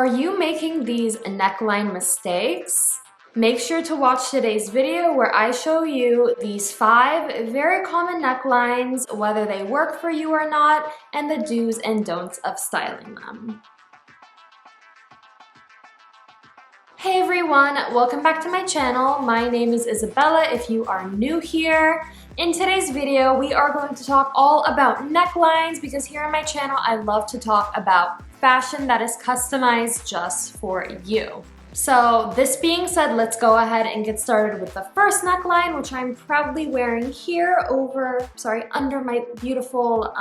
Are you making these neckline mistakes? Make sure to watch today's video where I show you these 5 very common necklines, whether they work for you or not, and the do's and don'ts of styling them. Hey everyone, welcome back to my channel. My name is Isabella if you are new here. In today's video, we are going to talk all about necklines because here on my channel, I love to talk about fashion that is customized just for you. So this being said, let's go ahead and get started with the first neckline, which I'm proudly wearing here under my beautiful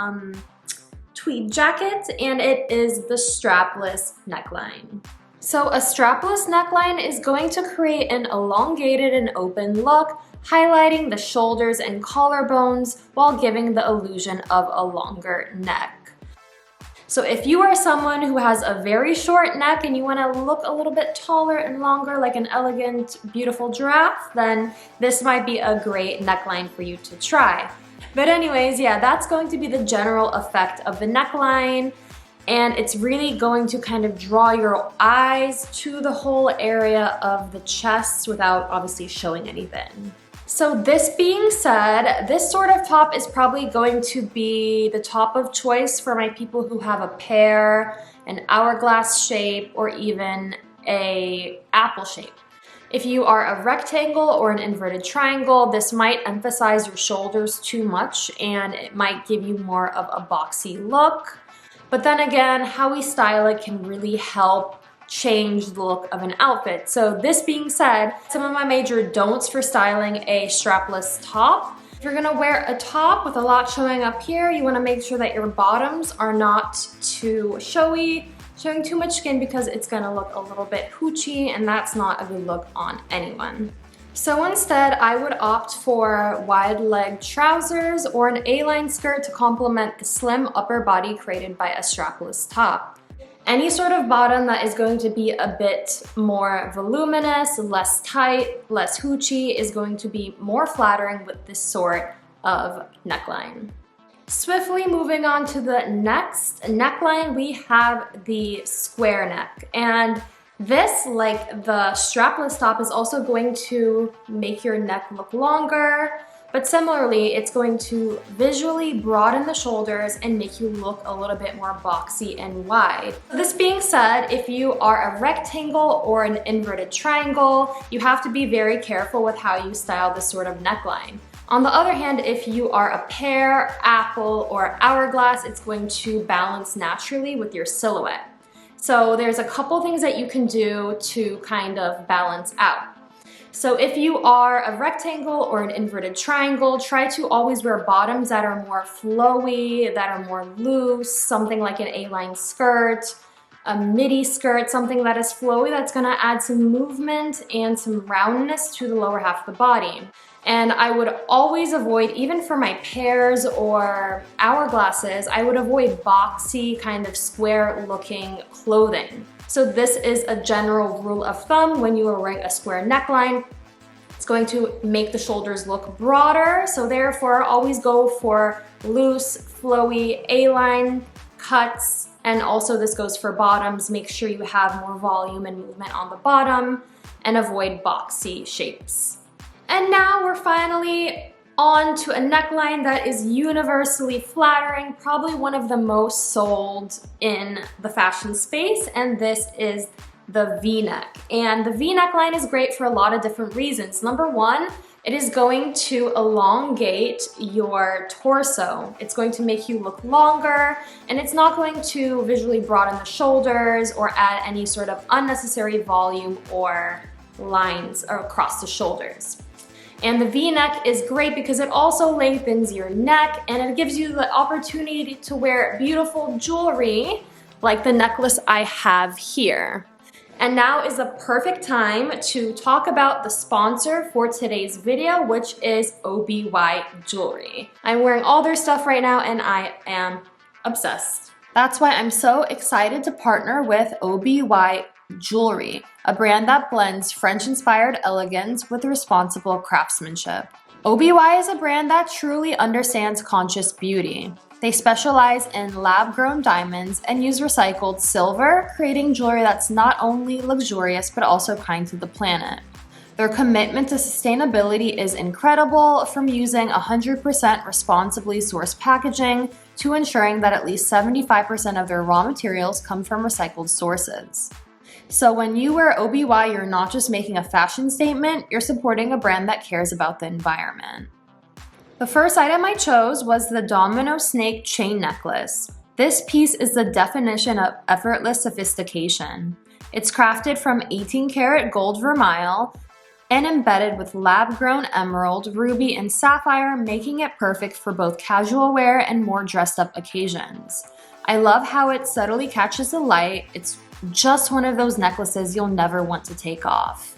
tweed jacket, and it is the strapless neckline. So a strapless neckline is going to create an elongated and open look, highlighting the shoulders and collarbones while giving the illusion of a longer neck. So if you are someone who has a very short neck and you want to look a little bit taller and longer like an elegant, beautiful giraffe, then this might be a great neckline for you to try. But anyways, yeah, that's going to be the general effect of the neckline. And it's really going to kind of draw your eyes to the whole area of the chest without obviously showing anything. So this being said, this sort of top is probably going to be the top of choice for my people who have a pear, an hourglass shape, or even an apple shape. If you are a rectangle or an inverted triangle, this might emphasize your shoulders too much and it might give you more of a boxy look. But then again, how we style it can really help change the look of an outfit. So this being said, some of my major don'ts for styling a strapless top. If you're gonna wear a top with a lot showing up here, you wanna make sure that your bottoms are not too showy, showing too much skin because it's gonna look a little bit hoochie and that's not a good look on anyone. So instead, I would opt for wide leg trousers or an A-line skirt to complement the slim upper body created by a strapless top. Any sort of bottom that is going to be a bit more voluminous, less tight, less hoochie is going to be more flattering with this sort of neckline. Swiftly moving on to the next neckline, we have the square neck. And this, like the strapless top, is also going to make your neck look longer, but similarly, it's going to visually broaden the shoulders and make you look a little bit more boxy and wide. This being said, if you are a rectangle or an inverted triangle, you have to be very careful with how you style this sort of neckline. On the other hand, if you are a pear, apple, or hourglass, it's going to balance naturally with your silhouette. So there's a couple things that you can do to kind of balance out. So if you are a rectangle or an inverted triangle, try to always wear bottoms that are more flowy, that are more loose, something like an A-line skirt, a midi skirt, something that is flowy that's gonna add some movement and some roundness to the lower half of the body. And I would always avoid, even for my pears or hourglasses, I would avoid boxy kind of square looking clothing. So this is a general rule of thumb when you are wearing a square neckline. It's going to make the shoulders look broader. So therefore, always go for loose, flowy A-line cuts. And also this goes for bottoms. Make sure you have more volume and movement on the bottom and avoid boxy shapes. And now we're finally on to a neckline that is universally flattering, probably one of the most sold in the fashion space, and this is the V-neck. And the V-neck line is great for a lot of different reasons. Number one, it is going to elongate your torso. It's going to make you look longer, and it's not going to visually broaden the shoulders or add any sort of unnecessary volume or lines across the shoulders. And the V-neck is great because it also lengthens your neck and it gives you the opportunity to wear beautiful jewelry like the necklace I have here. And now is the perfect time to talk about the sponsor for today's video, which is Oby Jewelry. I'm wearing all their stuff right now and I am obsessed. That's why I'm so excited to partner with Oby Jewelry, a brand that blends French-inspired elegance with responsible craftsmanship. Oby is a brand that truly understands conscious beauty. They specialize in lab-grown diamonds and use recycled silver, creating jewelry that's not only luxurious but also kind to the planet. Their commitment to sustainability is incredible, from using 100% responsibly sourced packaging to ensuring that at least 75% of their raw materials come from recycled sources. So when you wear OBY, you're not just making a fashion statement, you're supporting a brand that cares about the environment. The first item I chose was the Domino Snake Chain Necklace. This piece is the definition of effortless sophistication. It's crafted from 18 karat gold vermeil and embedded with lab-grown emerald, ruby, and sapphire, making it perfect for both casual wear and more dressed-up occasions. I love how it subtly catches the light. It's just one of those necklaces you'll never want to take off.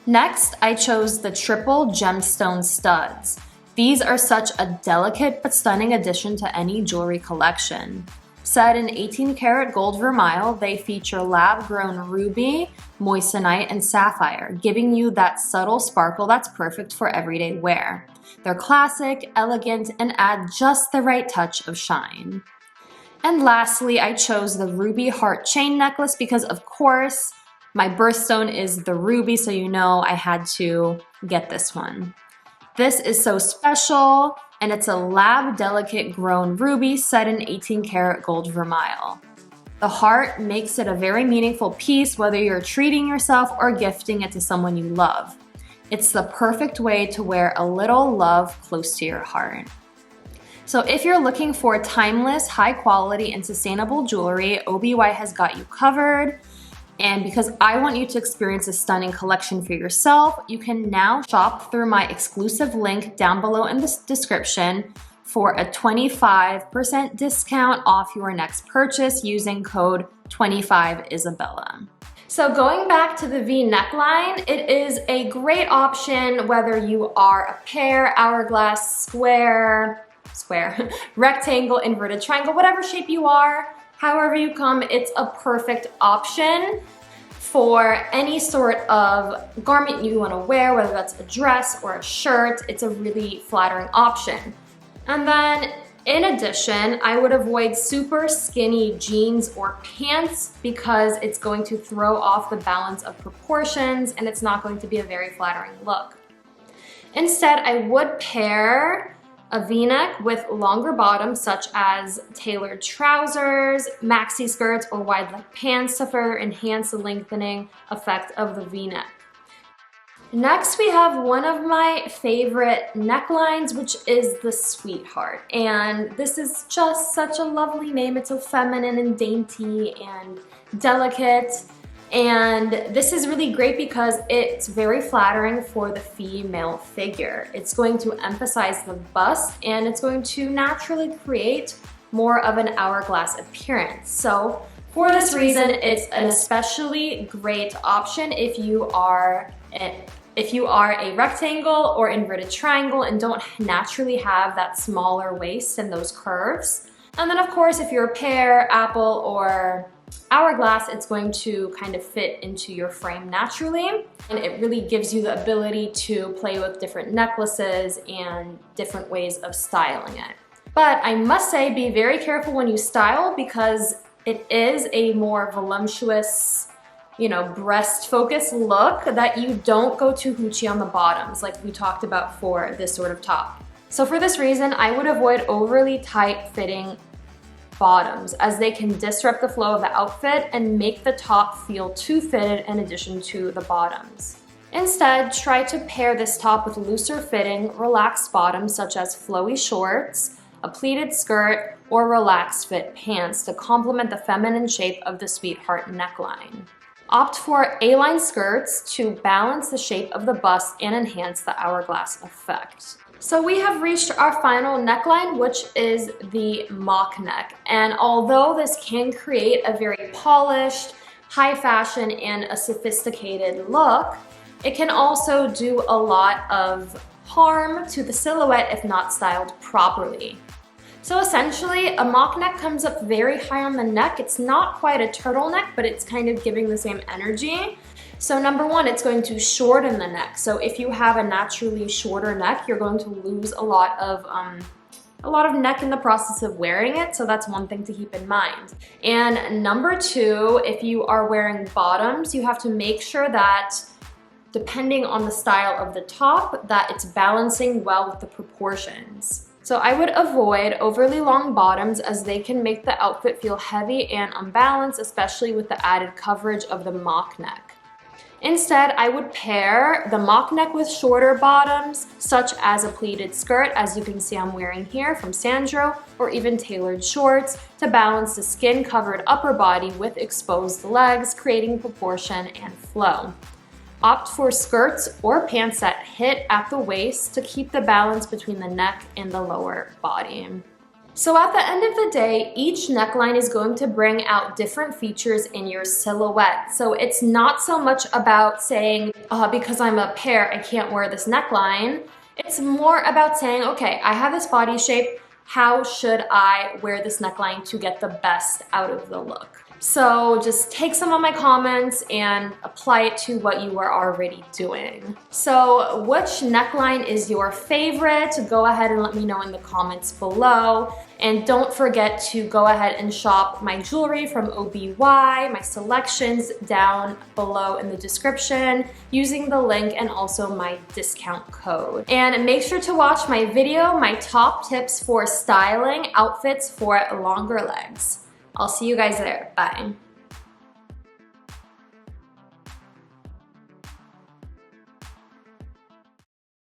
Next, I chose the triple gemstone studs. These are such a delicate but stunning addition to any jewelry collection. Set in 18 karat gold vermeil, they feature lab-grown ruby, moissanite, and sapphire, giving you that subtle sparkle that's perfect for everyday wear. They're classic, elegant, and add just the right touch of shine. And lastly, I chose the ruby heart chain necklace because, of course, my birthstone is the ruby, so you know I had to get this one. This is so special, and it's a lab delicate grown ruby set in 18 karat gold vermeil. The heart makes it a very meaningful piece, whether you're treating yourself or gifting it to someone you love. It's the perfect way to wear a little love close to your heart. So if you're looking for timeless, high quality, and sustainable jewelry, OBY has got you covered. And because I want you to experience a stunning collection for yourself, you can now shop through my exclusive link down below in the description for a 25% discount off your next purchase using code 25Isabella. So going back to the V neckline, it is a great option whether you are a pear, hourglass, square, rectangle, inverted triangle, whatever shape you are. However you come, it's a perfect option for any sort of garment you want to wear, whether that's a dress or a shirt. It's a really flattering option. And then in addition, I would avoid super skinny jeans or pants because it's going to throw off the balance of proportions and it's not going to be a very flattering look. Instead, I would pair a V-neck with longer bottoms such as tailored trousers, maxi skirts, or wide leg pants to further enhance the lengthening effect of the V-neck. Next, we have one of my favorite necklines, which is the Sweetheart. And this is just such a lovely name. It's so feminine and dainty and delicate. And this is really great because it's very flattering for the female figure. It's going to emphasize the bust and it's going to naturally create more of an hourglass appearance. So for this reason, it's an especially great option if you are a rectangle or inverted triangle and don't naturally have that smaller waist and those curves. And then of course, if you're a pear, apple, or hourglass, it's going to kind of fit into your frame naturally. And it really gives you the ability to play with different necklaces and different ways of styling it. But I must say, be very careful when you style because it is a more voluptuous, breast focused look that you don't go too hoochie on the bottoms like we talked about for this sort of top. So for this reason, I would avoid overly tight fitting bottoms as they can disrupt the flow of the outfit and make the top feel too fitted in addition to the bottoms. Instead, try to pair this top with looser fitting, relaxed bottoms such as flowy shorts, a pleated skirt, or relaxed fit pants to complement the feminine shape of the Sweetheart neckline. Opt for A-line skirts to balance the shape of the bust and enhance the hourglass effect. So we have reached our final neckline, which is the mock neck. And although this can create a very polished, high fashion, and a sophisticated look, it can also do a lot of harm to the silhouette if not styled properly. So essentially, a mock neck comes up very high on the neck. It's not quite a turtleneck, but it's kind of giving the same energy. So number one, it's going to shorten the neck. So if you have a naturally shorter neck, you're going to lose a lot of a lot of neck in the process of wearing it, so that's one thing to keep in mind. And number two, if you are wearing bottoms, you have to make sure that, depending on the style of the top, that it's balancing well with the proportions. So I would avoid overly long bottoms as they can make the outfit feel heavy and unbalanced, especially with the added coverage of the mock neck. Instead, I would pair the mock neck with shorter bottoms, such as a pleated skirt, as you can see I'm wearing here from Sandro, or even tailored shorts to balance the skin-covered upper body with exposed legs, creating proportion and flow. Opt for skirts or pants that hit at the waist to keep the balance between the neck and the lower body. So at the end of the day, each neckline is going to bring out different features in your silhouette. So it's not so much about saying, because I'm a pear, I can't wear this neckline. It's more about saying, okay, I have this body shape. How should I wear this neckline to get the best out of the look? So just take some of my comments and apply it to what you are already doing. So which neckline is your favorite? Go ahead and let me know in the comments below. And don't forget to go ahead and shop my jewelry from OBY, my selections down below in the description using the link and also my discount code. And make sure to watch my video, my top tips for styling outfits for longer legs. I'll see you guys there. Bye.